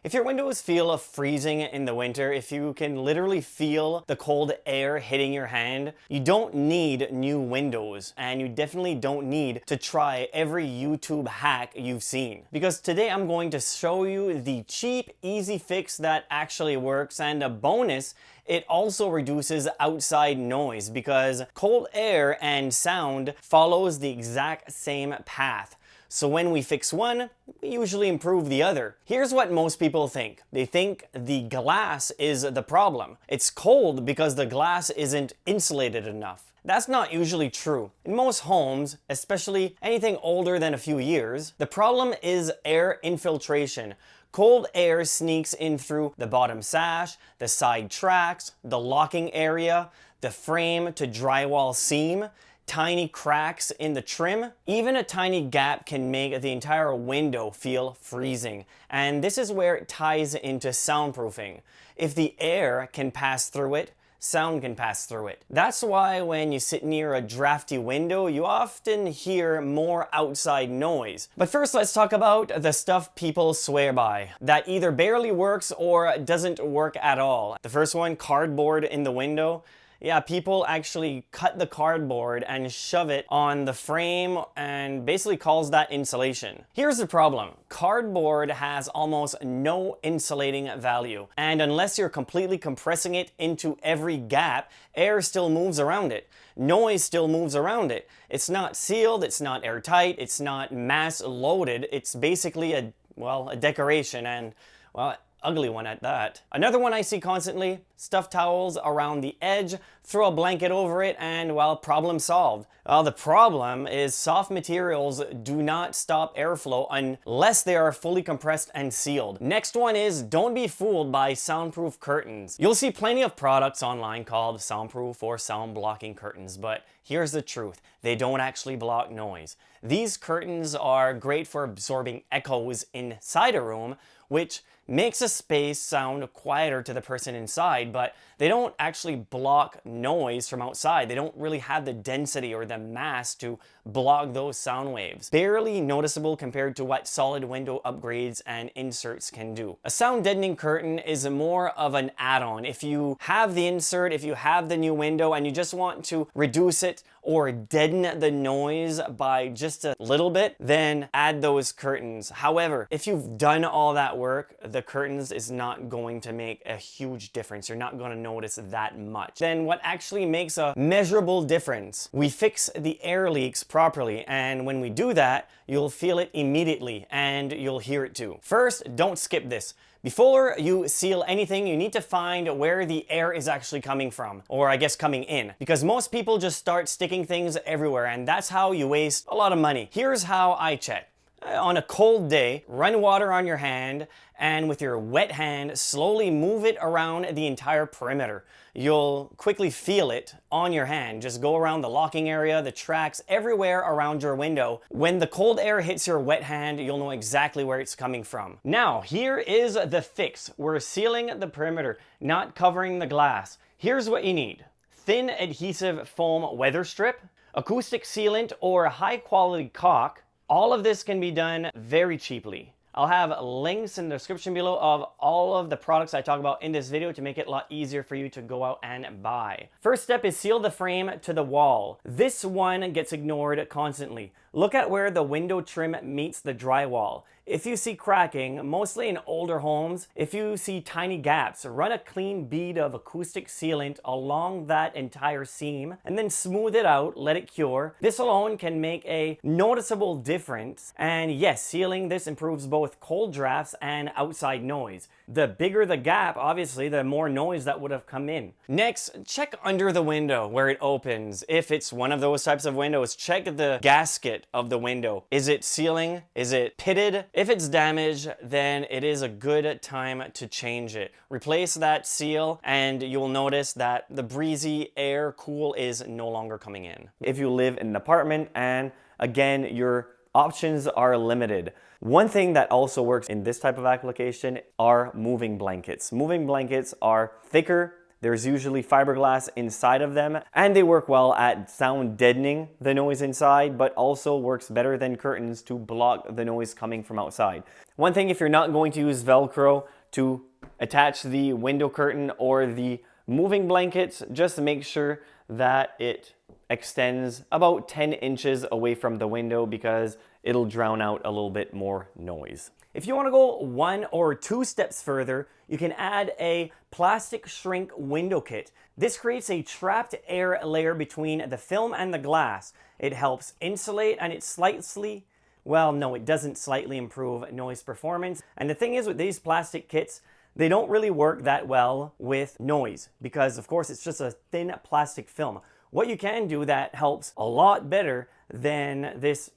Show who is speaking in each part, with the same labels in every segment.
Speaker 1: If your windows feel freezing in the winter, if you can literally feel the cold air hitting your hand, you don't need new windows, and you definitely don't need to try every YouTube hack you've seen. Because today I'm going to show you the cheap, easy fix that actually works, and a bonus, it also reduces outside noise because cold air and sound follows the exact same path. So when we fix one, we usually improve the other. Here's what most people think. They think the glass is the problem. It's cold because the glass isn't insulated enough. That's not usually true. In most homes, especially anything older than a few years, the problem is air infiltration. Cold air sneaks in through the bottom sash, the side tracks, the locking area, the frame to drywall seam, tiny cracks in the trim. Even a tiny gap can make the entire window feel freezing. And this is where it ties into soundproofing. If the air can pass through it, sound can pass through it. That's why when you sit near a drafty window, you often hear more outside noise. But first, let's talk about the stuff people swear by that either barely works or doesn't work at all. The first one, cardboard in the window. Yeah, people actually cut the cardboard and shove it on the frame and basically calls that insulation. Here's the problem. Cardboard has almost no insulating value. And unless you're completely compressing it into every gap, air still moves around it. Noise still moves around it. It's not sealed, it's not airtight, it's not mass loaded. It's basically a decoration and, well, ugly one at that. Another one I see constantly, stuff towels around the edge, throw a blanket over it, and well, problem solved. Well, the problem is soft materials do not stop airflow unless they are fully compressed and sealed. Next one is, don't be fooled by soundproof curtains. You'll see plenty of products online called soundproof or sound blocking curtains, but here's the truth. They don't actually block noise. These curtains are great for absorbing echoes inside a room, which makes a space sound quieter to the person inside, but they don't actually block noise from outside. They don't really have the density or the mass to block those sound waves. Barely noticeable compared to what solid window upgrades and inserts can do. A sound deadening curtain is more of an add-on. If you have the insert, if you have the new window and you just want to reduce it or deaden the noise by just a little bit, then add those curtains. However, if you've done all that work, the curtains is not going to make a huge difference. You're not going to notice that much. Then what actually makes a measurable difference? We fix the air leaks properly, and when we do that, you'll feel it immediately and you'll hear it too. First, don't skip this. Before you seal anything, you need to find where the air is actually coming from, or I guess coming in, because most people just start sticking things everywhere, and that's how you waste a lot of money. Here's how I check. On a cold day, run water on your hand, and with your wet hand, slowly move it around the entire perimeter. You'll quickly feel it on your hand. Just go around the locking area, the tracks, everywhere around your window. When the cold air hits your wet hand, you'll know exactly where it's coming from. Now, here is the fix. We're sealing the perimeter, not covering the glass. Here's what you need. Thin adhesive foam weather strip, acoustic sealant, or high quality caulk. All of this can be done very cheaply. I'll have links in the description below of all of the products I talk about in this video to make it a lot easier for you to go out and buy. First step is seal the frame to the wall. This one gets ignored constantly. Look at where the window trim meets the drywall. If you see cracking, mostly in older homes, if you see tiny gaps, run a clean bead of acoustic sealant along that entire seam and then smooth it out, let it cure. This alone can make a noticeable difference. And yes, sealing this improves both cold drafts and outside noise. The bigger the gap, obviously, the more noise that would have come in. Next, check under the window where it opens. If it's one of those types of windows, check the gasket of the window. Is it sealing? Is it pitted? If it's damaged, then it is a good time to change it. Replace that seal and you'll notice that the breezy air cool is no longer coming in. If you live in an apartment and again, your options are limited. One thing that also works in this type of application are moving blankets. Moving blankets are thicker, There's usually fiberglass inside of them, and they work well at sound deadening the noise inside, but also works better than curtains to block the noise coming from outside. One thing, if you're not going to use Velcro to attach the window curtain or the moving blankets, just make sure that it extends about 10 inches away from the window, because it'll drown out a little bit more noise. If you want to go 1 or 2 steps further, you can add a plastic shrink window kit. This creates a trapped air layer between the film and the glass. It helps insulate, and it slightly, well, no, it doesn't slightly improve noise performance. And the thing is, with these plastic kits, they don't really work that well with noise, because of course it's just a thin plastic film. What you can do that helps a lot better than this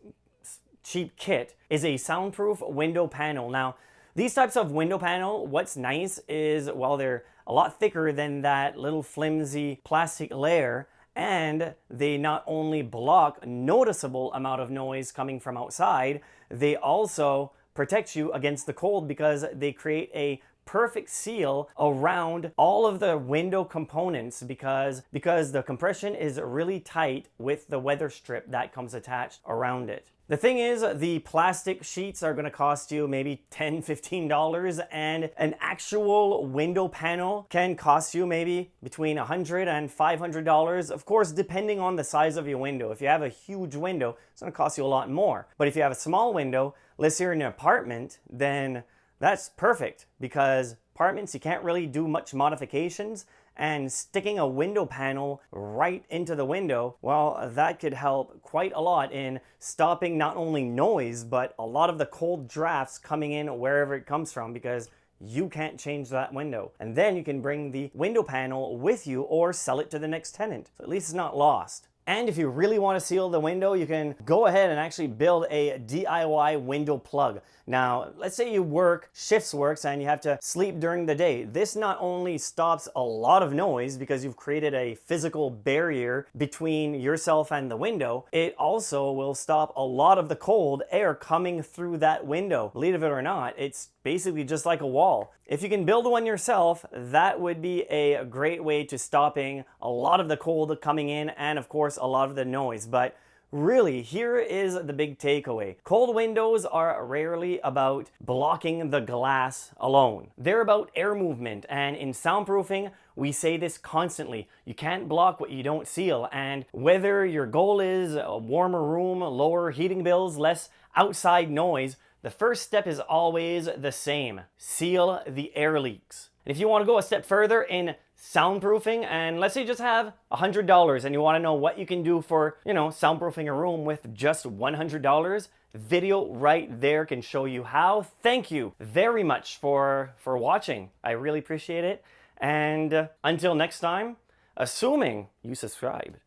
Speaker 1: cheap kit is a soundproof window panel. Now, these types of window panel, what's nice is, well, they're a lot thicker than that little flimsy plastic layer, and they not only block a noticeable amount of noise coming from outside, they also protect you against the cold, because they create a perfect seal around all of the window components, because the compression is really tight with the weather strip that comes attached around it. The thing is, the plastic sheets are going to cost you maybe $10, $15, and an actual window panel can cost you maybe between $100 and $500. Of course, depending on the size of your window. If you have a huge window, it's going to cost you a lot more. But if you have a small window, let's say you're in an apartment, then that's perfect, because apartments, you can't really do much modifications, and sticking a window panel right into the window, well, that could help quite a lot in stopping not only noise, but a lot of the cold drafts coming in wherever it comes from, because you can't change that window. And then you can bring the window panel with you or sell it to the next tenant. So at least it's not lost. And if you really want to seal the window, you can go ahead and actually build a DIY window plug. Now, let's say you work shifts works and you have to sleep during the day. This not only stops a lot of noise because you've created a physical barrier between yourself and the window, it also will stop a lot of the cold air coming through that window. Believe it or not, it's basically just like a wall. If you can build one yourself, that would be a great way to stopping a lot of the cold coming in, and of course a lot of the noise. But really, here is the big takeaway. Cold windows are rarely about blocking the glass alone. They're about air movement, and in soundproofing, we say this constantly. You can't block what you don't seal, and whether your goal is a warmer room, lower heating bills, less outside noise, the first step is always the same. Seal the air leaks. And if you want to go a step further in soundproofing, and let's say you just have $100 and you want to know what you can do for, soundproofing a room with just $100, video right there can show you how. Thank you very much for watching. I really appreciate it. And until next time, assuming you subscribed.